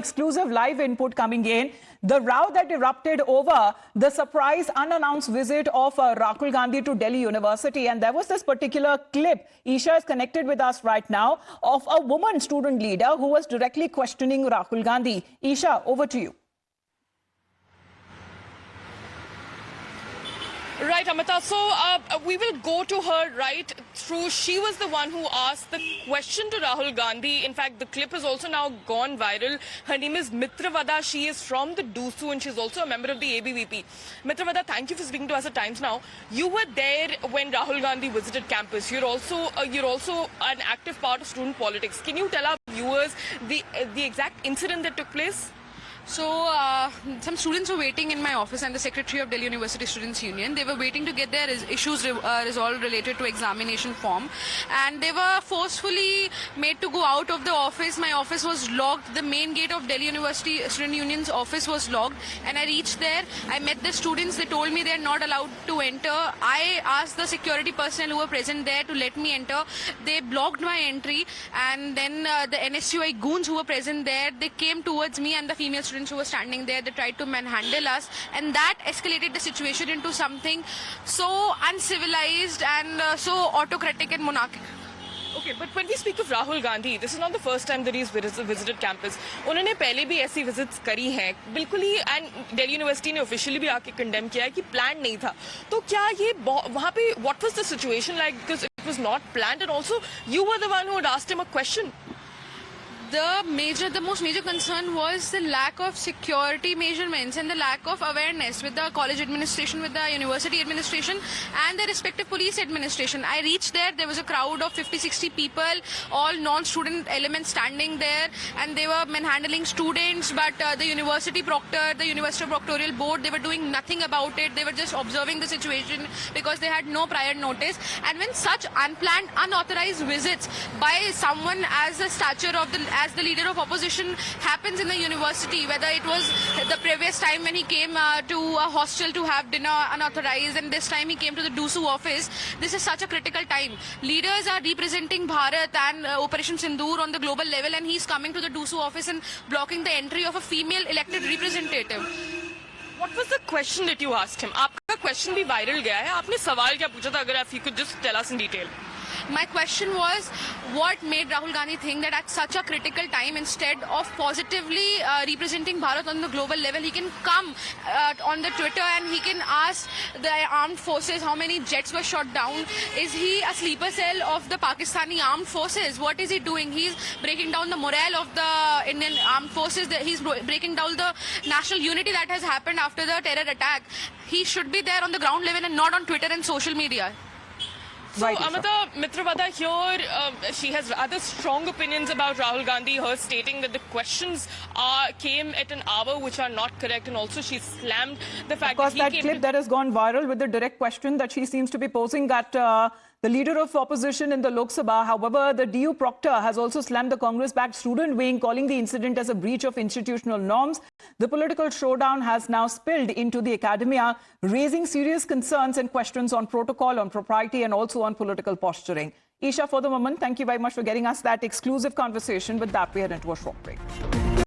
exclusive live input coming in. The row that erupted over the surprise unannounced visit of Rahul Gandhi to Delhi University. And there was this particular clip. Isha is connected with us right now of a woman student leader who was directly questioning Rahul Gandhi. Isha, over to you. Right, Amita. So we will go to her right through. She was the one who asked the question to Rahul Gandhi. In fact, the clip has also now gone viral. Her name is Mitravada. She is from the DUSU and she's also a member of the ABVP. Mitravada, thank you for speaking to us at Times Now. You were there when Rahul Gandhi visited campus. You're also an active part of student politics. Can you tell our viewers the exact incident that took place? So, some students were waiting in my office. I'm the secretary of Delhi University Students' Union. They were waiting to get their issues resolved related to examination form. And they were forcefully made to go out of the office. My office was locked. The main gate of Delhi University Student Union's office was locked. And I reached there. I met the students. They told me they're not allowed to enter. I asked the security personnel who were present there to let me enter. They blocked my entry. And then the NSUI goons who were present there, they came towards me and the female students who were standing there. They tried to manhandle us, and that escalated the situation into something so uncivilized and so autocratic and monarchic. Okay, but when we speak of Rahul Gandhi, this is not the first time that he's visited campus. उन्होंने पहले भी ऐसी visits करी हैं, बिल्कुल ही, and Delhi University ने officially भी आके condemn किया है कि plan नहीं था. तो क्या ये वहाँ पे what was the situation like? Because it was not planned, and also you were the one who had asked him a question. The most major concern was the lack of security measurements and the lack of awareness with the college administration, with the university administration and the respective police administration. I reached there, there was a crowd of 50-60 people, all non-student elements standing there, and they were manhandling students, but the university proctor, the university proctorial board, they were doing nothing about it. They were just observing the situation because they had no prior notice. And when such unplanned, unauthorized visits by someone as the stature of as the leader of opposition happens in the university, whether it was the previous time when he came to a hostel to have dinner unauthorized, and this time he came to the DUSU office, this is such a critical time. Leaders are representing Bharat and Operation Sindoor on the global level, and he's coming to the DUSU office and blocking the entry of a female elected representative. What was the question that you asked him? आपका question भी viral गया है. आपने सवाल क्या पूछा था? अगर if you could just tell us in detail. My question was, what made Rahul Gandhi think that at such a critical time, instead of positively representing Bharat on the global level, he can come on the Twitter and he can ask the armed forces how many jets were shot down? Is he a sleeper cell of the Pakistani armed forces? What is he doing? He's breaking down the morale of the Indian armed forces. He's breaking down the national unity that has happened after the terror attack. He should be there on the ground level and not on Twitter and social media. So, right, Amita, Mitravada here, she has rather strong opinions about Rahul Gandhi, her stating that the questions came at an hour which are not correct, and also she slammed the fact that he that clip that has gone viral with the direct question that she seems to be posing at the leader of opposition in the Lok Sabha. However, the DU proctor has also slammed the Congress-backed student wing, calling the incident as a breach of institutional norms. The political showdown has now spilled into the academia, raising serious concerns and questions on protocol, on propriety, and also on political posturing. Isha, for the moment, thank you very much for getting us that exclusive conversation. With that, we head into a short break.